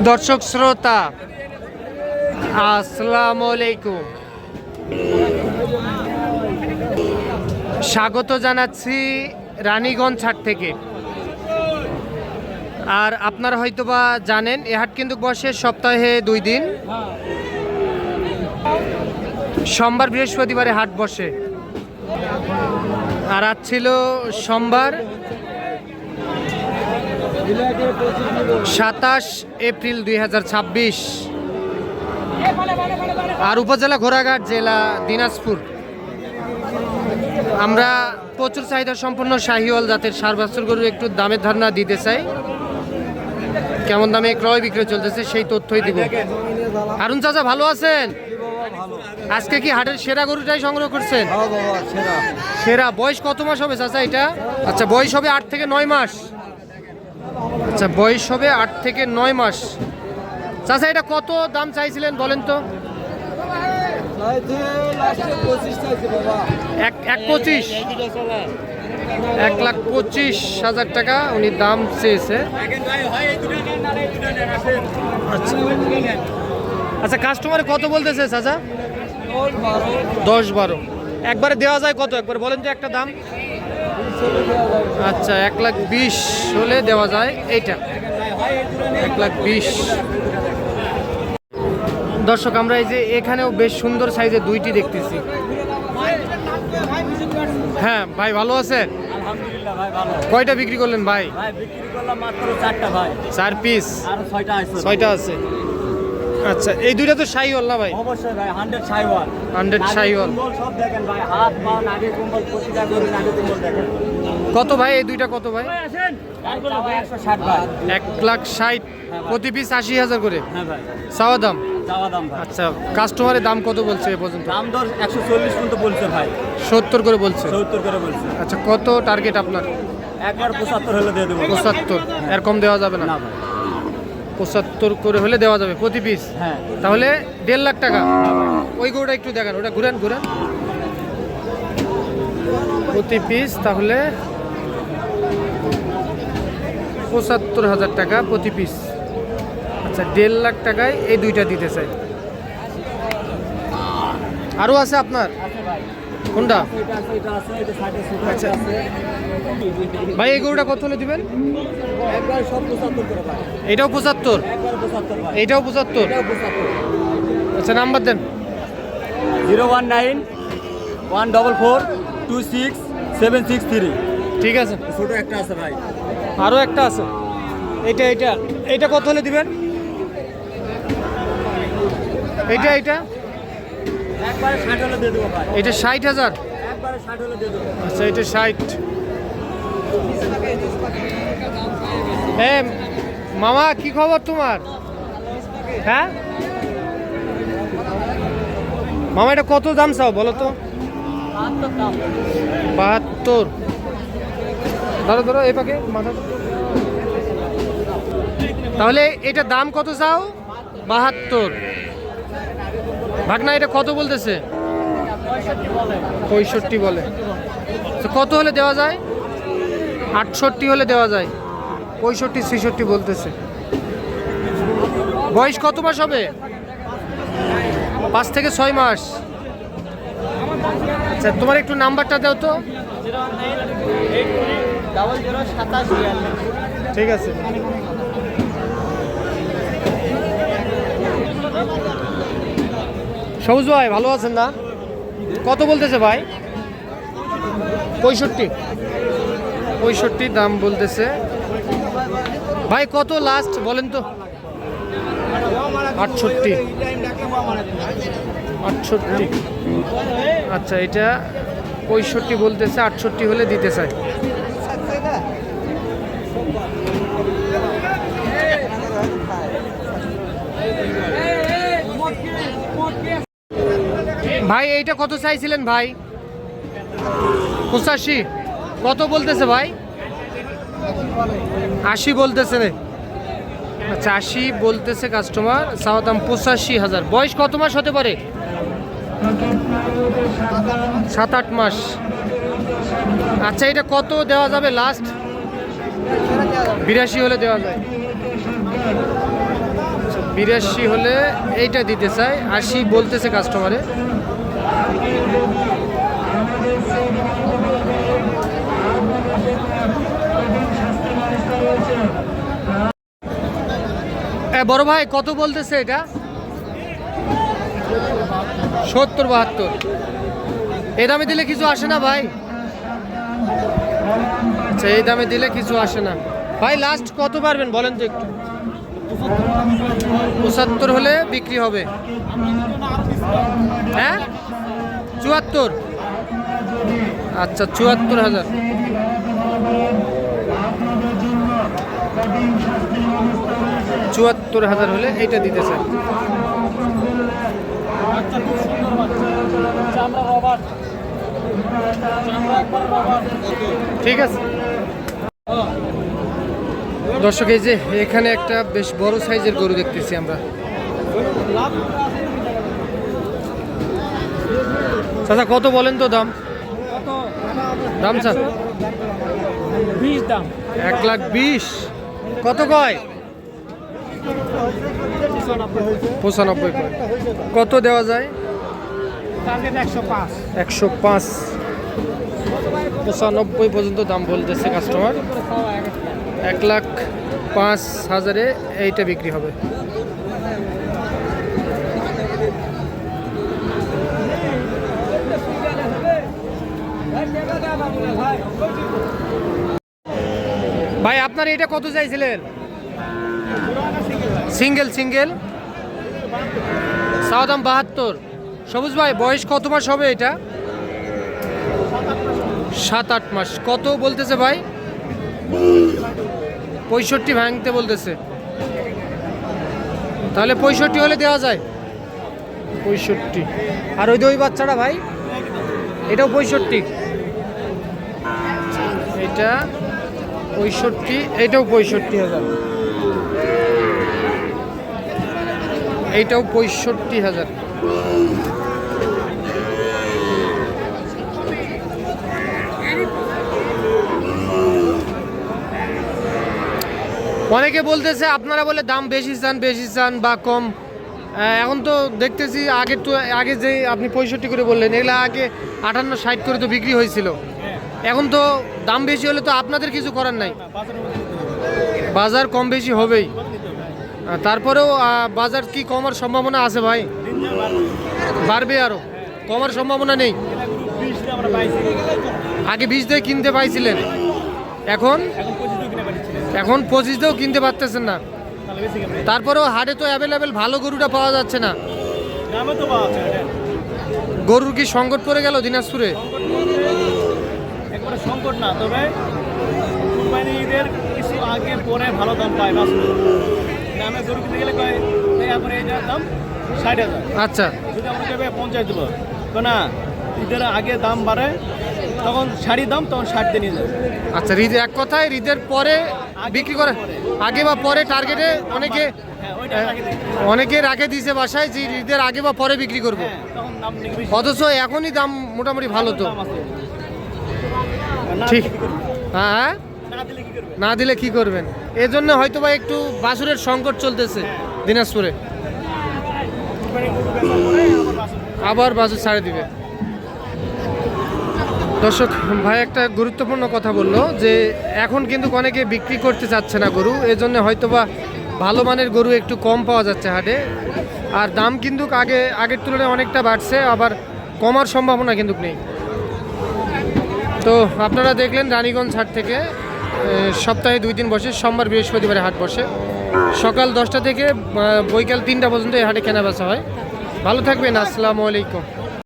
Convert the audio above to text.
দর্শক শ্রোতা আসসালামু আলাইকুম, স্বাগত জানাচ্ছি রানীগঞ্জ হাট থেকে। আর আপনারা হয়তোবা জানেন এ হাট কিন্তু বসে সপ্তাহে 2 দিন, সোমবার বৃহস্পতিবারে হাট বসে। আর আজ ছিল সোমবার 27 এপ্রিল 2026। আর উপজেলা ঘোড়াঘাট, জেলা দিনাজপুর। আমরা প্রচুর চাহিদা সম্পন্ন শাহিওয়াল জাতের ষাঁড় বাছুর গরু একটু দামের ধারণা দিতে চাই। কেমন দামে ক্রয় বিক্রয় চলতেছে সেই তথ্যই দিব। হারুন চাচা ভালো আছেন? আজকে কি হাটের সেরা গরুটাই সংগ্রহ করছেন? সেরা। বয়স কত মাস হবে চাচা এটা? আচ্ছা, বয়স হবে 8 থেকে 9 মাস। আচ্ছা, বয়স হবে 8 থেকে 9 মাস। চাচা এটা কত দাম চাইছিলেন বলেন তো? 1,25,000 টাকা উনি দাম চেয়েছে। আচ্ছা, কাস্টমার কত বলতেছে চাচা? 10-12। একবারে দেওয়া যায় কত? একবার বলেন তো একটা দাম। আচ্ছা, 1,20,000 হলে দেওয়া যায়। এইটা 1,20,000। দর্শক, আমরা এই যে এখানেও বেশ সুন্দর সাইজের দুইটি দেখতেছি। হ্যাঁ ভাই, ভালো আছেন? আলহামদুলিল্লাহ ভাই, ভালো। কয়টা বিক্রি করলেন ভাই? ভাই বিক্রি করলাম মাত্র 4টা ভাই। 4 পিস? আর 6টা আছে। 6টা আছে। আচ্ছা, এই দুইটা তো শাহিওয়াল না ভাই? অবশ্যই ভাই, 100 শাহিওয়াল। 100 শাহিওয়াল। কুম্বল সব দেখেন ভাই, হাত পা নাগে কুম্বল, প্রতিটা করে নাগে কুম্বল দেখেন। কত ভাই এই দুইটা? কত ভাই? আসেন। 160 ভাই। 1,60,000 প্রতি পিস 80,000 করে? হ্যাঁ ভাই। চাওয়া দাম? চাওয়া দাম ভাই। আচ্ছা, কাস্টমারের দাম কত বলছে এ পর্যন্ত? দাম দর 140 পর্যন্ত বলছে ভাই। 70 করে বলছে? 70 করে বলছে। আচ্ছা, কত টার্গেট আপনার? একবার 75 হলে দিয়ে দেবো। 75? এর কম দেওয়া যাবে না? না ভাই। 75 করে হলে দেওয়া যাবে প্রতি পিস? হ্যাঁ। তাহলে 1.5 লাখ টাকা। ওই গরুটা একটু দেখান, ওটা ঘুরেন ঘুরেন। প্রতি পিস তাহলে 75,000 টাকা প্রতি পিস। আচ্ছা, 1.5 লাখ টাকায় এই দুইটা দিতে চাই। আরও আছে আপনার? কোনটা? এটা আছে, এটা আছে, এটা সাইডে সুতা আচ্ছা। আছে। ভাই এই গরুটা কত হলে দিবেন? একবার সব 75 করে ভাই। এটাও 75? একবার 75 ভাই। এইটাও 75? এটাও 75। আচ্ছা, নাম্বার দেন। 019-144-26-763। ঠিক আছে। ছোট একটা আছে ভাই। আরও একটা আছে। এইটা কত হলে দিবেন? এইটা একবারে 60 হলে দিয়ে দেবো ভাই। এটা 60,000? একবারে 60 হলে দিয়ে দেবো। আচ্ছা, এটা 60। হ্যাঁ মামা, কি খবর তোমার? হ্যাঁ মামা, এটা কত দাম চাও বলো তো? 72? ধরো ধরো এই পাকে মাথা। তাহলে এটা দাম কত চাও? 72? ভাগনা এটা কত বলতেছে? 65 বলে। তো কত হলে দেওয়া যায়? 68 হলে দেওয়া যায়। 65-66 বলতেছে। বয়স কত মাস হবে? 5 থেকে 6 মাস। আচ্ছা, তোমার একটু নাম্বারটা দাও তো। 019-0027-42। ঠিক আছে। সবুজ ভাই, ভালো আছেন না? কত বলতেছে ভাই? 65 দাম বলতেছে ভাই। কত লাস্ট বলেন তো? 68? আচ্ছা, এটা 65 বলতেছে, 68 হলে দিতে চাই। ভাই এইটা কত চাইছিলেন ভাই? 85? কত বলতেছে ভাই? 80 বলতেছে। আচ্ছা, 80 বলতেছে কাস্টমার। চাওয়া দাম 85,000। বয়স কত মাস হতে পারে? 7-8 মাস। আচ্ছা, এটা কত দেওয়া যাবে লাস্ট? 82 হলে দেওয়া যায়। 82 হলে এইটা দিতে চাই, 80 বলতেছে কাস্টমারে। বড় ভাই কত বলতেছে এটা? 70-72। এই দামে দিলে কিছু আসে না ভাই? আচ্ছা, এই দামে দিলে কিছু আসে না ভাই। লাস্ট কত পারবেন বলেন তো একটু? 75 হলে বিক্রি হবে। হ্যাঁ, 74। আচ্ছা, 74,000। $74,000 হলে এইটা দিতে চাই। ঠিক আছে দর্শক, এই যে এখানে একটা বেশ বড় সাইজের গরু দেখতেছি আমরা। চাচা কত বলেন তো দাম? দাম স্যার 20 দাম। 1,20,000। কত কয়? 95 কয়। কত দেওয়া যায়? টার্গেট 105। 105। 95 পর্যন্ত দাম বলতেছে কাস্টমার। 1,05,000-এ এইটা বিক্রি হবে। ভাই আপনার এটা কত চাইছিলেন? সিঙ্গেল চাওয়া দাম 72। সবুজ ভাই বয়স কত মাস হবে এটা? 7-8 মাস। কত বলতেছে ভাই? 65 ভাঙতে বলতেছে। তাহলে 65 হলে দেওয়া যায়। 65। আর ওই বাচ্চাটা ভাই, এটাও 65। এটা 65, এইটাও 65,000। এইটাও 65,000। অনেকে বলতেছে আপনারা বলে দাম বেশি চান বা কম। এখন তো দেখতেছি আগে যে আপনি 65 করে বললেন, এগুলো আগে 58-60 করে তো বিক্রি হয়েছিল। এখন তো দাম বেশি হলে তো আপনাদের কিছু করার নাই, বাজার কম বেশি হবেই। তারপরেও বাজার কি কমার সম্ভাবনা আছে ভাই? বাড়বে, আরো কমার সম্ভাবনা নেই? আগে 20 দিয়ে কিনতে পাইছিলেন, এখন 25 দিয়েও কিনতে পারতেছেন না। তারপরেও হাটে তো অ্যাভেলেবেল ভালো গরুটা পাওয়া যাচ্ছে না। গরুর কি সংকট পড়ে গেল দিনাজপুরে? একবারে সংকট না, তবে কুরবানি ঈদের কিছু আগে পরে ভালো দাম পায়। দামে গরু কিনতে গেলে কয় এখন এই দাম 60,000। আচ্ছা, যদি আমরা কেবে 50 দেবো তো না, ঈদের আগে দাম বাড়ে, তখন 60 দাম, তখন 60 দিয়ে নিয়ে যাবে। আচ্ছা, এক কথায় ঈদের পরে বিক্রি করে, আগে বা পরে টার্গেটে অনেকে রাখে দিয়েছে বাসায় যে ঈদের আগে বা পরে বিক্রি করবো। অথচ এখনই দাম মোটামুটি ভালো তো। ঠিক, হ্যাঁ, না দিলে কি করবেন? এজন্য হয়তো বা একটু বাছুরের সংকট চলতেছে দিনাজপুরে। আবার বাছুর ছাড়ে দিবে। দর্শক ভাই একটা গুরুত্বপূর্ণ কথা বললো যে এখন কিন্তু অনেকে বিক্রি করতে চাচ্ছে না গরু, এজন্য হয়তো বা ভালো মানের গরু একটু কম পাওয়া যাচ্ছে হাটে। আর দাম কিন্তু আগের তুলনায় অনেকটা বাড়ছে, আবার কমার সম্ভাবনা কিন্তু নেই। তো আপনারা দেখলেন রানীগঞ্জ হাট থেকে সপ্তাহে 2 দিন বসে, সোমবার বৃহস্পতিবারে হাট বসে। সকাল 10টা থেকে বৈকাল 3টা পর্যন্ত এই হাটে কেনা বেচা হয়। ভালো থাকবেন, আসসালামু আলাইকুম।